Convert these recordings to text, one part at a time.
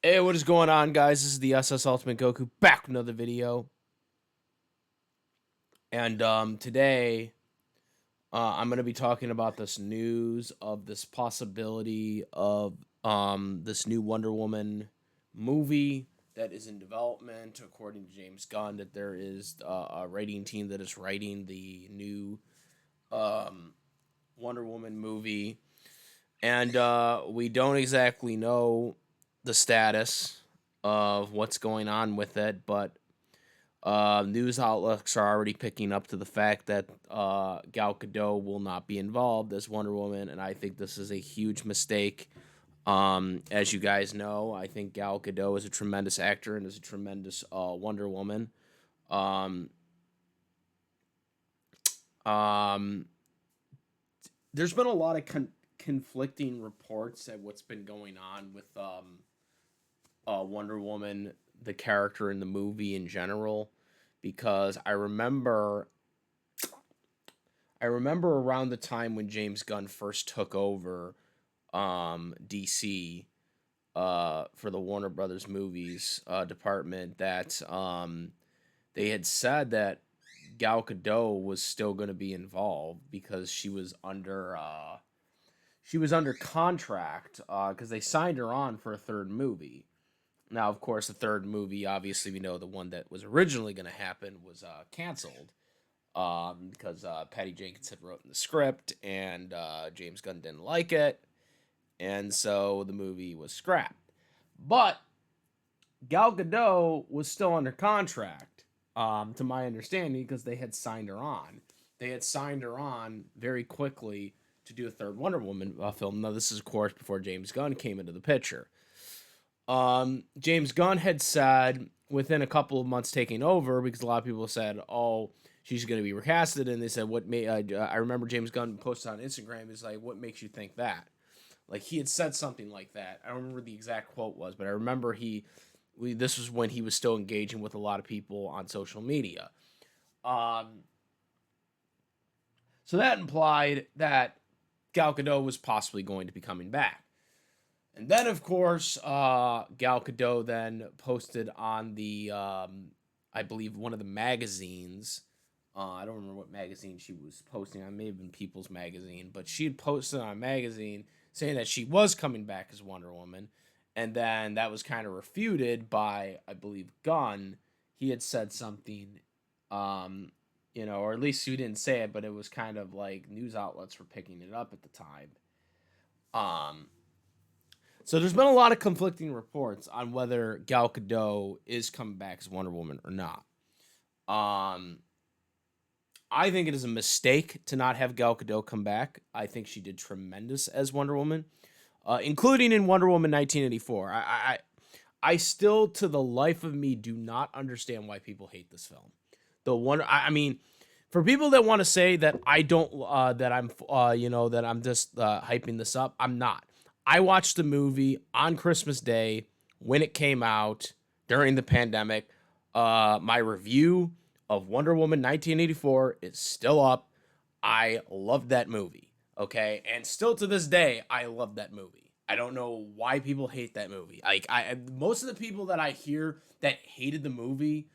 Hey, what is going on, guys? This is the SS Ultimate Goku back with another video, and today I'm going to be talking about this news of this possibility of this new Wonder Woman movie that is in development, according to James Gunn. That there is a writing team that is writing the new um, Wonder Woman movie, and we don't exactly know the status of what's going on with it, but news outlets are already picking up to the fact that Gal Gadot will not be involved as Wonder Woman, and I think this is a huge mistake. As you guys know, I think Gal Gadot is a tremendous actor and is a tremendous Wonder Woman. Um, um, there's been a lot of conflicting reports at what's been going on with Wonder Woman, the character in the movie in general, because I remember around the time when James Gunn first took over DC for the Warner Brothers movies department that they had said that Gal Gadot was still going to be involved because she was under contract because they signed her on for a third movie. Now, of course, the third movie, obviously, we know the one that was originally going to happen was canceled because Patty Jenkins had written the script and James Gunn didn't like it, and so the movie was scrapped. But Gal Gadot was still under contract, to my understanding, because they had signed her on. They had signed her on very quickly to do a third Wonder Woman film. Now, this is, of course, before James Gunn came into the picture. James Gunn had said within a couple of months taking over, because a lot of people said, "Oh, she's going to be recasted," and they said, "What may?" I remember James Gunn posted on Instagram, "Is like, what makes you think that?" Like he had said something like that. I don't remember the exact quote was, but I remember this was when he was still engaging with a lot of people on social media. Um, so that implied that Gal Gadot was possibly going to be coming back. And then, of course, Gal Gadot then posted on I believe, one of the magazines. I don't remember what magazine she was posting on. It may have been People's Magazine, but she had posted on a magazine saying that she was coming back as Wonder Woman. And then that was kind of refuted by, I believe, Gunn. He had said something, or at least he didn't say it, but it was kind of like news outlets were picking it up at the time. Um, so there's been a lot of conflicting reports on whether Gal Gadot is coming back as Wonder Woman or not. Um, I think it is a mistake to not have Gal Gadot come back. I think she did tremendous as Wonder Woman, including in Wonder Woman 1984. I still, to the life of me, do not understand why people hate this film. I mean, for people that want to say that I don't, that I'm just hyping this up, I'm not. I watched the movie on Christmas Day when it came out during the pandemic. My review of Wonder Woman 1984 is still up. I loved that movie. Okay, and still to this day, I love that movie. I don't know why people hate that movie. Like most of the people that I hear that hated the movie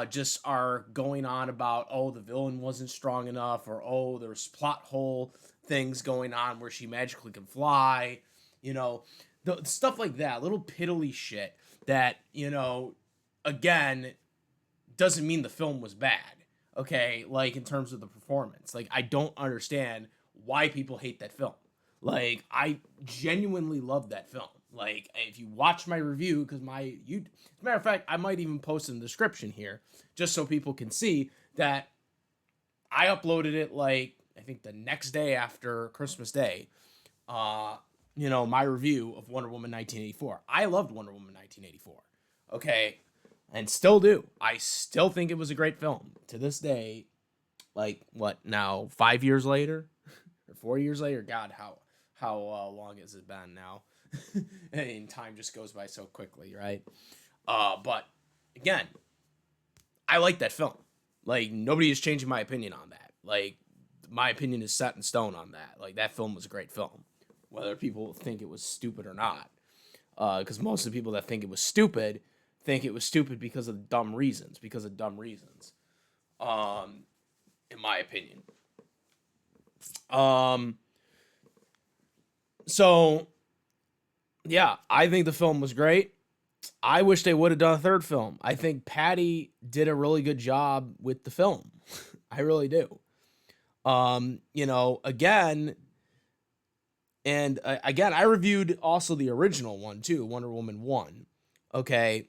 just are going on about, oh, the villain wasn't strong enough, or oh, there's plot hole things going on where she magically can fly, you know, the stuff like that, little piddly shit that, again, doesn't mean the film was bad. Okay, like in terms of the performance, like I don't understand why people hate that film. Like I genuinely love that film. Like if you watch my review, because as a matter of fact, I might even post in the description here just so people can see that I uploaded it like I think the next day after Christmas Day. Uh, my review of Wonder Woman 1984. I loved Wonder Woman 1984. Okay, and still do. I still think it was a great film to this day. Like what now? 5 years later, or 4 years later? God, how long has it been now? And time just goes by so quickly, right? But again, I like that film. Like nobody is changing my opinion on that. Like my opinion is set in stone on that. Like that film was a great film, whether people think it was stupid or not. because most of the people that think it was stupid think it was stupid because of dumb reasons. In my opinion. So yeah, I think the film was great. I wish they would have done a third film. I think Patty did a really good job with the film. I really do. Again, and again, I reviewed also the original one too, Wonder Woman 1. Okay,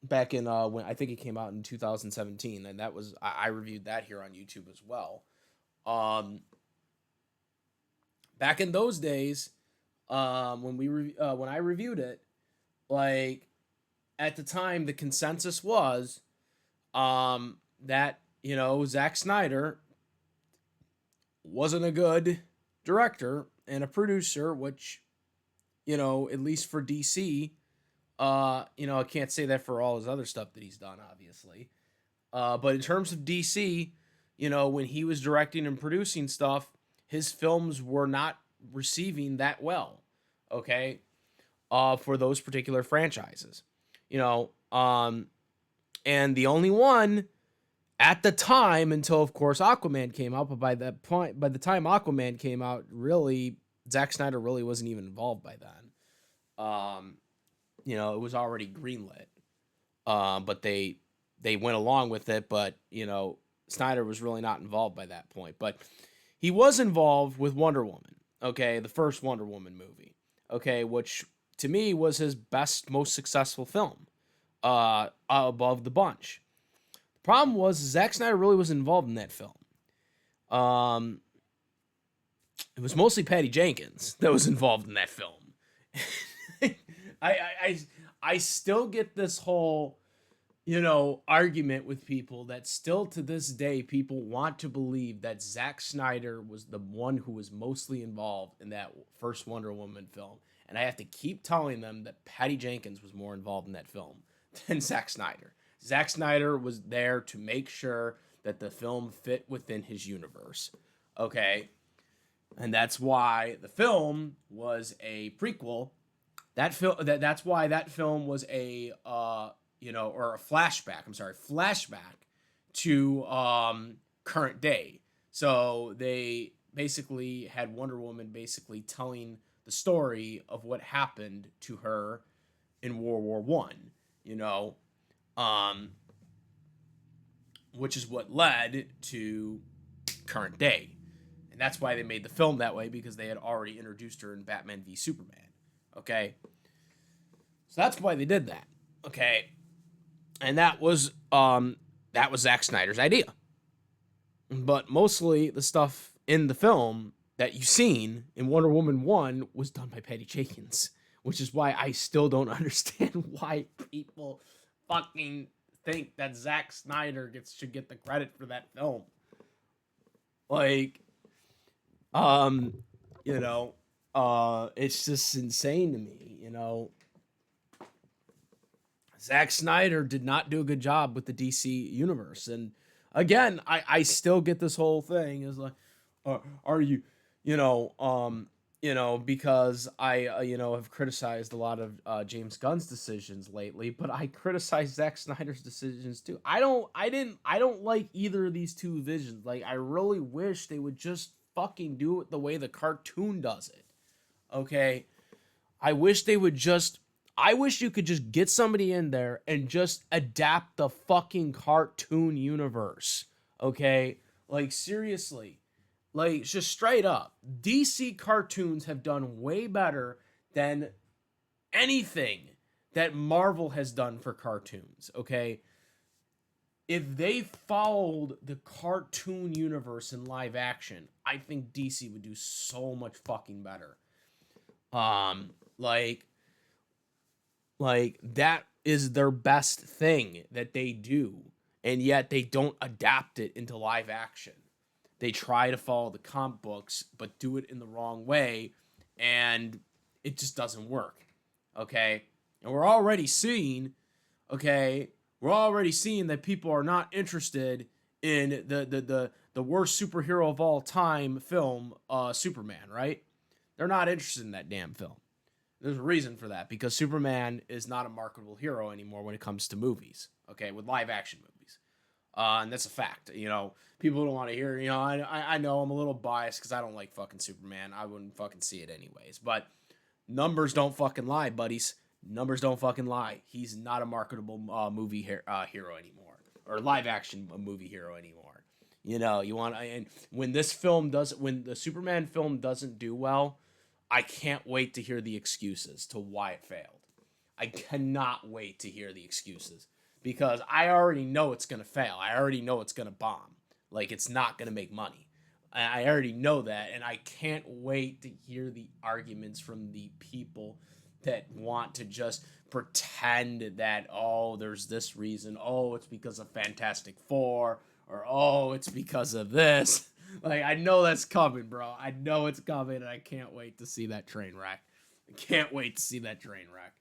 back in when I think it came out in 2017, and that was I reviewed that here on YouTube as well. Back in those days, when I reviewed it, like at the time, the consensus was that Zack Snyder wasn't a good director and a producer, which at least for DC, I can't say that for all his other stuff that he's done, obviously. But in terms of DC, when he was directing and producing stuff, his films were not receiving that well. Okay, for those particular franchises, and the only one at the time, until of course Aquaman came out, but by the time Aquaman came out, really Zack Snyder really wasn't even involved by then. It was already greenlit. But they went along with it, but Snyder was really not involved by that point. But he was involved with Wonder Woman, okay, the first Wonder Woman movie, okay, which to me was his best, most successful film, above the bunch. The problem was Zack Snyder really was involved in that film. It was mostly Patty Jenkins that was involved in that film. I still get this whole argument with people that still to this day people want to believe that Zack Snyder was the one who was mostly involved in that first Wonder Woman film. And I have to keep telling them that Patty Jenkins was more involved in that film than Zack Snyder. Zack Snyder was there to make sure that the film fit within his universe. Okay? And that's why the film was a prequel. That's why that film was a or a flashback. I'm sorry, flashback to current day. So they basically had Wonder Woman basically telling the story of what happened to her in World War One. Which is what led to current day, and that's why they made the film that way, because they had already introduced her in Batman v Superman. Okay, so that's why they did that. Okay, and that was Zack Snyder's idea. But mostly the stuff in the film that you've seen in Wonder Woman 1 was done by Patty Jenkins, which is why I still don't understand why people fucking think that Zack Snyder should get the credit for that film. Like, it's just insane to me, Zack Snyder did not do a good job with the DC universe. And again, I still get this whole thing is like, are you, because I, have criticized a lot of James Gunn's decisions lately, but I criticize Zack Snyder's decisions too. I don't like either of these two visions. Like, I really wish they would just fucking do it the way the cartoon does it. Okay? I wish you could just get somebody in there and just adapt the fucking cartoon universe. Okay? Like, seriously. Like, just straight up. DC cartoons have done way better than anything that Marvel has done for cartoons. Okay? If they followed the cartoon universe in live action, I think DC would do so much fucking better. Like that is their best thing that they do, and yet they don't adapt it into live action. They try to follow the comic books, but do it in the wrong way, and it just doesn't work. Okay? And we're already seeing that people are not interested in the worst superhero of all time film, Superman, right? They're not interested in that damn film. There's a reason for that, because Superman is not a marketable hero anymore when it comes to movies, okay, with live action movies. And that's a fact. People don't want to hear. I know I'm a little biased because I don't like fucking Superman. I wouldn't fucking see it anyways. But numbers don't fucking lie, buddies. Numbers don't fucking lie. He's not a marketable hero anymore, or live action movie hero anymore. You want, and when the Superman film doesn't do well, I can't wait to hear the excuses to why it failed. I cannot wait to hear the excuses, because I already know it's going to fail. I already know it's going to bomb. Like, it's not going to make money. I already know that, and I can't wait to hear the arguments from the people that want to just pretend that, oh, there's this reason, oh, it's because of Fantastic Four, or oh, it's because of this. Like, I know that's coming, bro. I know it's coming, and I can't wait to see that train wreck. I can't wait to see that train wreck.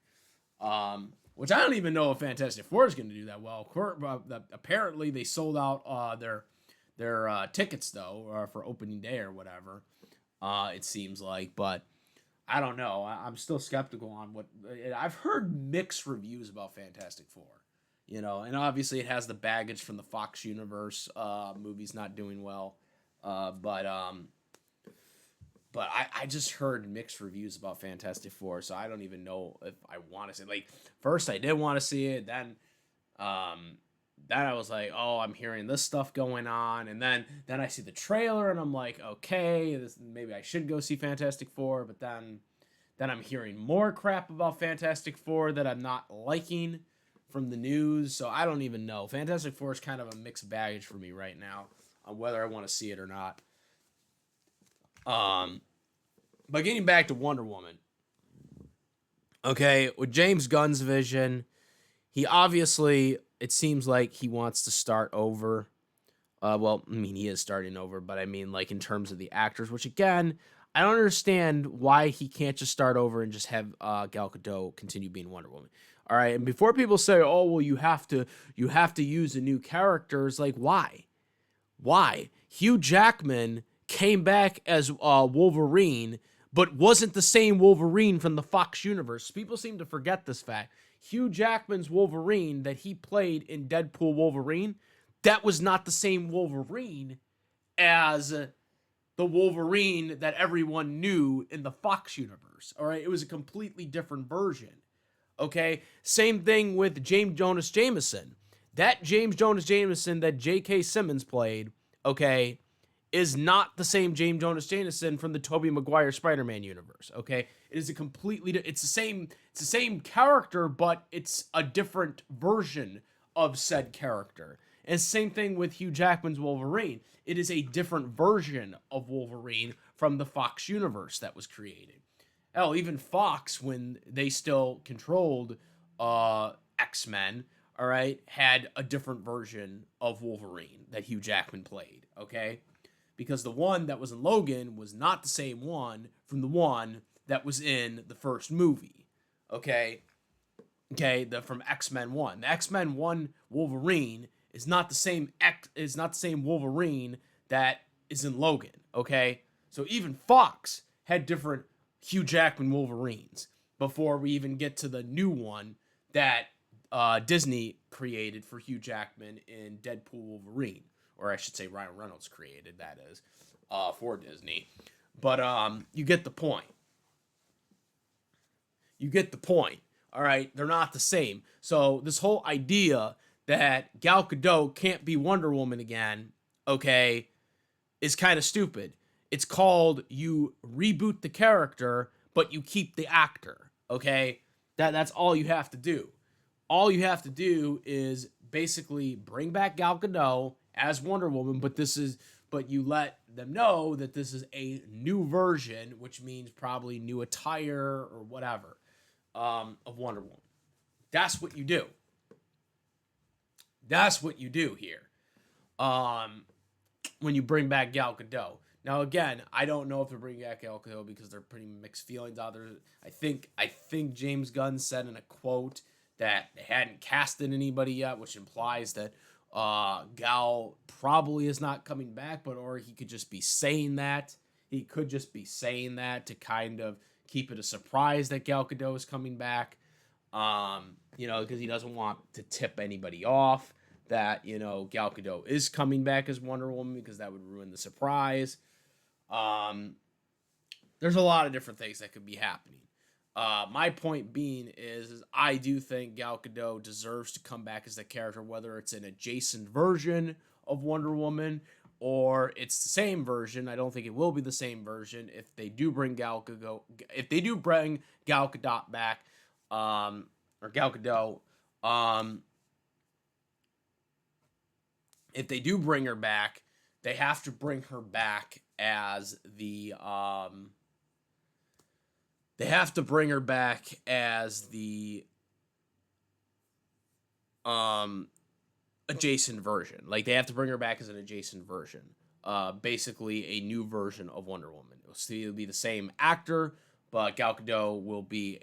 Which I don't even know if Fantastic Four is going to do that well. Apparently, they sold out their tickets, though, for opening day or whatever, it seems like. But I don't know. I'm still skeptical on what... I've heard mixed reviews about Fantastic Four. And obviously it has the baggage from the Fox universe, movies not doing well. But I just heard mixed reviews about Fantastic Four, so I don't even know if I want to see it. Like, first I did want to see it, then I was like, oh, I'm hearing this stuff going on, and then I see the trailer, and I'm like, okay, maybe I should go see Fantastic Four, but then I'm hearing more crap about Fantastic Four that I'm not liking from the news, so I don't even know. Fantastic Four is kind of a mixed baggage for me right now on whether I want to see it or not. But getting back to Wonder Woman, okay, with James Gunn's vision, he obviously, it seems like he wants to start over. Well, I mean, he is starting over, but I mean, like, in terms of the actors, which, again, I don't understand why he can't just start over and just have Gal Gadot continue being Wonder Woman. All right, and before people say, oh, well, you have to use the new characters, like, why? Why? Hugh Jackman came back as Wolverine, but wasn't the same Wolverine from the Fox universe. People seem to forget this fact. Hugh Jackman's Wolverine that he played in Deadpool Wolverine, that was not the same Wolverine as the Wolverine that everyone knew in the Fox universe. All right, it was a completely different version. Okay, same thing with James Jonas Jameson. That James Jonas Jameson that J.K. Simmons played, okay, is not the same James Jonas Jameson from the Tobey Maguire Spider-Man universe. Okay, it is a completely it's the same character, but it's a different version of said character. And same thing with Hugh Jackman's Wolverine. It is a different version of Wolverine from the Fox universe that was created. Hell, even Fox, when they still controlled X-Men, all right, had a different version of Wolverine that Hugh Jackman played, okay? Because the one that was in Logan was not the same one from the one that was in the first movie, okay? Okay, from X-Men 1. The X-Men 1 Wolverine is not the same Wolverine that is in Logan, okay? So even Fox had different Hugh Jackman Wolverines before we even get to the new one that Disney created for Hugh Jackman in Deadpool Wolverine, or I should say Ryan Reynolds created, that is, for Disney. But you get the point. All right, they're not the same. So this whole idea that Gal Gadot can't be Wonder Woman again, okay, is kind of stupid. It's called you reboot the character, but you keep the actor, okay? That's all you have to do. All you have to do is basically bring back Gal Gadot as Wonder Woman, but you let them know that this is a new version, which means probably new attire or whatever, of Wonder Woman. That's what you do. That's what you do here. When you bring back Gal Gadot. Now, again, I don't know if they're bringing back Gal Gadot because they're pretty mixed feelings out there. I think James Gunn said in a quote that they hadn't casted anybody yet, which implies that Gal probably is not coming back, or he could just be saying that. He could just be saying that to kind of keep it a surprise that Gal Gadot is coming back. You know, because he doesn't want to tip anybody off that, you know, Gal Gadot is coming back as Wonder Woman, because that would ruin the surprise. Um, there's a lot of different things that could be happening. My point being is I do think Gal Gadot deserves to come back as the character, whether it's an adjacent version of Wonder Woman or it's the same version. I don't think it will be the same version if they do bring Gal Gadot. If they do bring Gal Gadot back, or Gal Gadot, if they do bring her back, they have to bring her back as the they have to bring her back as the adjacent version. Like, they have to bring her back as an adjacent version. Basically a new version of Wonder Woman. It'll be the same actor, but Gal Gadot will be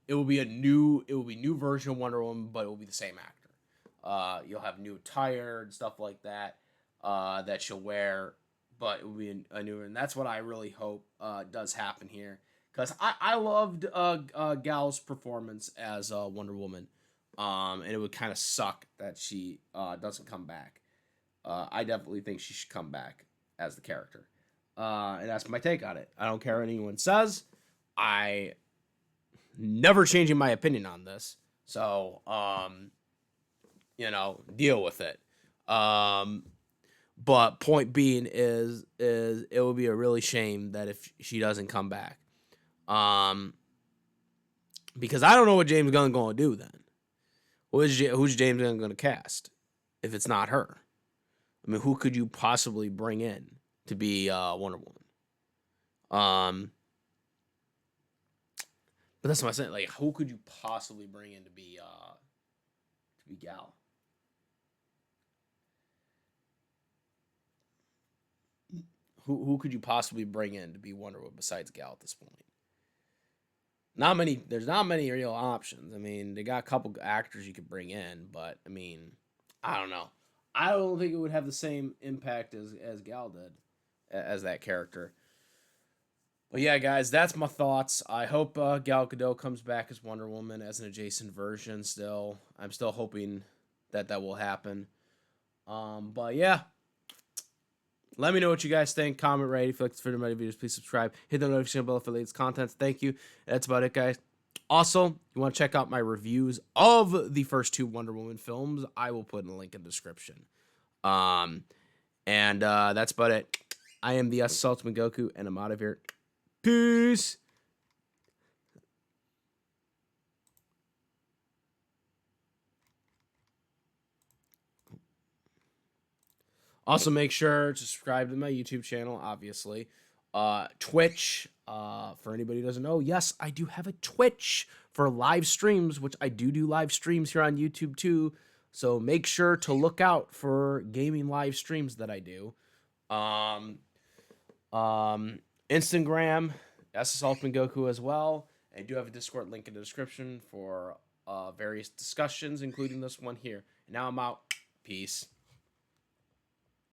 new version of Wonder Woman, but it will be the same actor. You'll have new attire and stuff like that that she'll wear, but it will be a new, and that's what I really hope does happen here, because I loved Gal's performance as Wonder Woman, and it would kind of suck that she doesn't come back. I definitely think she should come back as the character, and that's my take on it. I don't care what anyone says. I never changing my opinion on this, so you know, deal with it. But point being is it would be a really shame that if she doesn't come back, because I don't know what James Gunn going to do then. Who's James Gunn going to cast if it's not her? I mean, who could you possibly bring in to be Wonder Woman? But that's what I'm saying. Like, who could you possibly bring in to be Gal? Who could you possibly bring in to be Wonder Woman besides Gal at this point? Not many. There's not many real options. I mean, they got a couple actors you could bring in, but I mean, I don't know. I don't think it would have the same impact as Gal did, as that character. But yeah, guys, that's my thoughts. I hope Gal Gadot comes back as Wonder Woman as an adjacent version. Still, I'm still hoping that will happen. But yeah, let me know what you guys think. Comment, rate. If you like this video, my videos, please subscribe. Hit the notification bell for the latest content. Thank you. That's about it, guys. Also, you want to check out my reviews of the first two Wonder Woman films, I will put in a link in the description. And that's about it. I am the Ultimate Goku, and I'm out of here. Peace. Also, make sure to subscribe to my YouTube channel, obviously. Twitch, for anybody who doesn't know, yes, I do have a Twitch for live streams, which I do live streams here on YouTube too. So make sure to look out for gaming live streams that I do. Instagram, SS Ultimate Goku as well. I do have a Discord link in the description for various discussions, including this one here. And now I'm out. Peace.